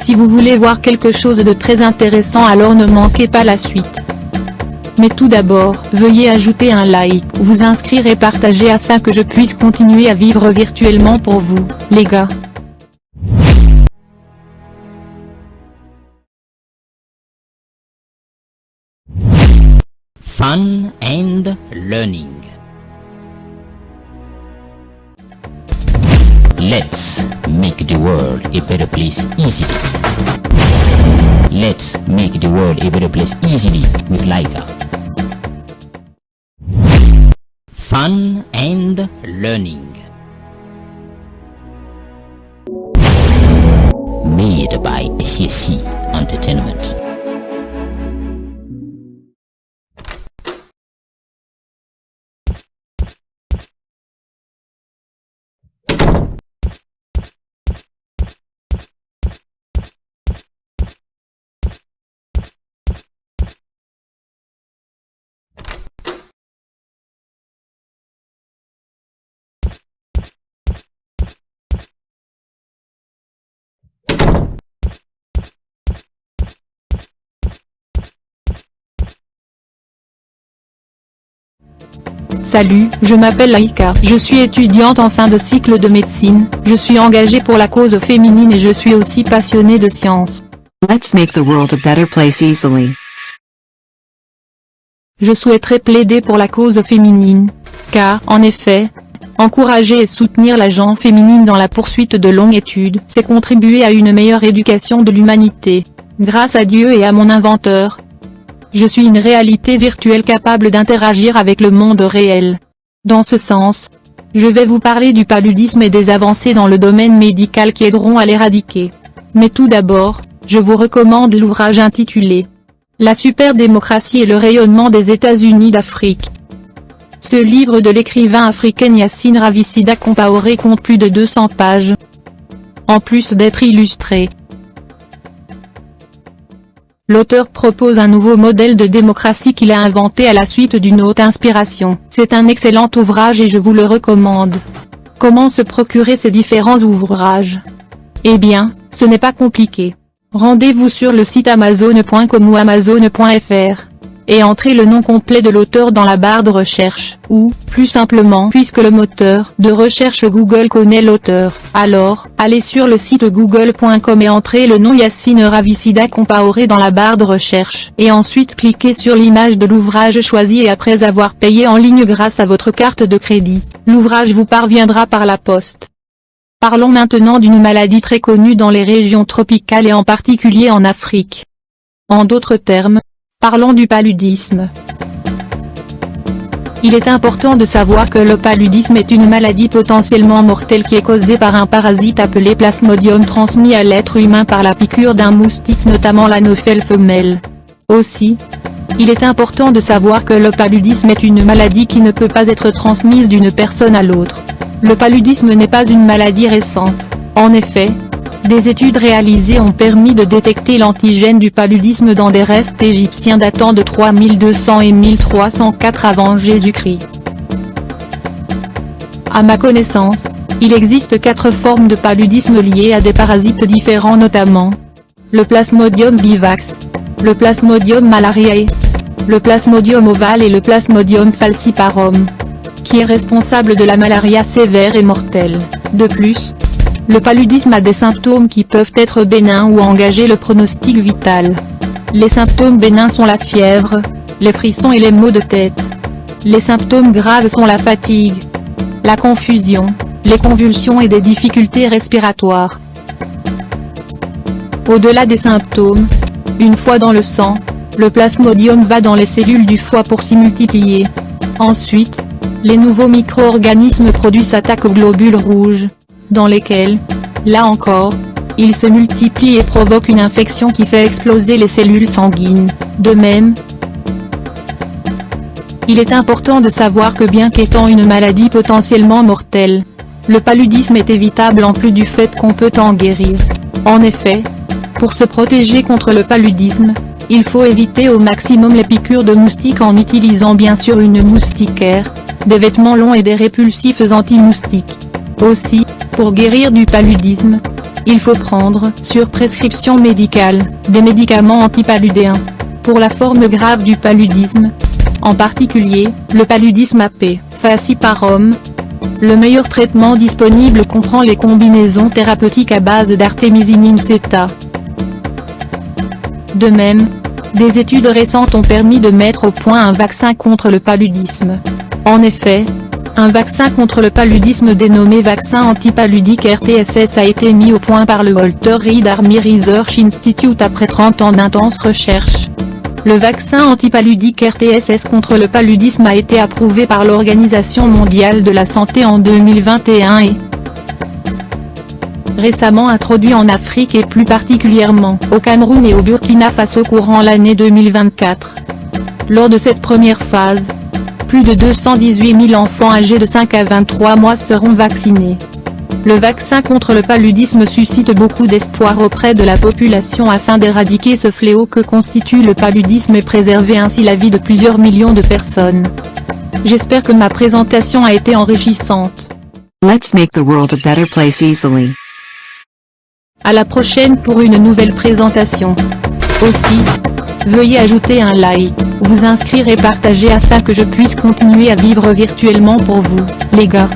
Si vous voulez voir quelque chose de très intéressant, alors ne manquez pas la suite. Mais tout d'abord, veuillez ajouter un like, vous inscrire et partager afin que je puisse continuer à vivre virtuellement pour vous, les gars. Fun and learning. Let's make the world a better place easily. Let's make the world a better place easily with Laika. Fun and learning. Made by CSC Entertainment. Salut, je m'appelle Laika, je suis étudiante en fin de cycle de médecine, je suis engagée pour la cause féminine et je suis aussi passionnée de science. Let's make the world a better place easily. Je souhaiterais plaider pour la cause féminine, car, en effet, encourager et soutenir la gente féminine dans la poursuite de longues études, c'est contribuer à une meilleure éducation de l'humanité. Grâce à Dieu et à mon inventeur, je suis une réalité virtuelle capable d'interagir avec le monde réel. Dans ce sens, je vais vous parler du paludisme et des avancées dans le domaine médical qui aideront à l'éradiquer. Mais tout d'abord, je vous recommande l'ouvrage intitulé « La superdémocratie et le rayonnement des États-Unis d'Afrique ». Ce livre de l'écrivain africaine Yassine Ravissida Compaoré compte plus de 200 pages. En plus d'être illustré, l'auteur propose un nouveau modèle de démocratie qu'il a inventé à la suite d'une haute inspiration. C'est un excellent ouvrage et je vous le recommande. Comment se procurer ces différents ouvrages? Eh bien, ce n'est pas compliqué. Rendez-vous sur le site amazon.com ou amazon.fr. Et entrez le nom complet de l'auteur dans la barre de recherche, ou, plus simplement puisque le moteur de recherche Google connaît l'auteur, alors, allez sur le site google.com et entrez le nom Yassine Ravissida Compaoré dans la barre de recherche, et ensuite cliquez sur l'image de l'ouvrage choisi et après avoir payé en ligne grâce à votre carte de crédit, l'ouvrage vous parviendra par la poste. Parlons maintenant d'une maladie très connue dans les régions tropicales et en particulier en Afrique. En d'autres termes, parlons du paludisme. Il est important de savoir que le paludisme est une maladie potentiellement mortelle qui est causée par un parasite appelé Plasmodium transmis à l'être humain par la piqûre d'un moustique notamment l'anophèle femelle. Aussi, il est important de savoir que le paludisme est une maladie qui ne peut pas être transmise d'une personne à l'autre. Le paludisme n'est pas une maladie récente. En effet, des études réalisées ont permis de détecter l'antigène du paludisme dans des restes égyptiens datant de 3200 et 1304 avant Jésus-Christ. À ma connaissance, il existe 4 formes de paludisme liées à des parasites différents notamment le Plasmodium vivax, le Plasmodium malariae, le Plasmodium ovale et le Plasmodium falciparum, qui est responsable de la malaria sévère et mortelle. De plus, le paludisme a des symptômes qui peuvent être bénins ou engager le pronostic vital. Les symptômes bénins sont la fièvre, les frissons et les maux de tête. Les symptômes graves sont la fatigue, la confusion, les convulsions et des difficultés respiratoires. Au-delà des symptômes, une fois dans le sang, le plasmodium va dans les cellules du foie pour s'y multiplier. Ensuite, les nouveaux micro-organismes produits s'attaquent aux globules rouges, dans lesquels, là encore, ils se multiplient et provoquent une infection qui fait exploser les cellules sanguines. De même, il est important de savoir que bien qu'étant une maladie potentiellement mortelle, le paludisme est évitable en plus du fait qu'on peut en guérir. En effet, pour se protéger contre le paludisme, il faut éviter au maximum les piqûres de moustiques en utilisant bien sûr une moustiquaire, des vêtements longs et des répulsifs anti-moustiques. Aussi, pour guérir du paludisme, Il faut prendre, sur prescription médicale, des médicaments antipaludéens. Pour la forme grave du paludisme, en particulier, le paludisme AP, falciparum. Le meilleur traitement disponible comprend les combinaisons thérapeutiques à base d'artémisinine CETA. De même, des études récentes ont permis de mettre au point un vaccin contre le paludisme. En effet, un vaccin contre le paludisme dénommé vaccin antipaludique RTSS a été mis au point par le Walter Reed Army Research Institute après 30 ans d'intenses recherches. Le vaccin antipaludique RTSS contre le paludisme a été approuvé par l'Organisation mondiale de la santé en 2021 et récemment introduit en Afrique et plus particulièrement au Cameroun et au Burkina Faso courant l'année 2024. Lors de cette première phase, plus de 218 000 enfants âgés de 5 à 23 mois seront vaccinés. Le vaccin contre le paludisme suscite beaucoup d'espoir auprès de la population afin d'éradiquer ce fléau que constitue le paludisme et préserver ainsi la vie de plusieurs millions de personnes. J'espère que ma présentation a été enrichissante. Let's make the world a better place easily. À la prochaine pour une nouvelle présentation. Aussi, veuillez ajouter un like, vous inscrire et partager afin que je puisse continuer à vivre virtuellement pour vous, les gars.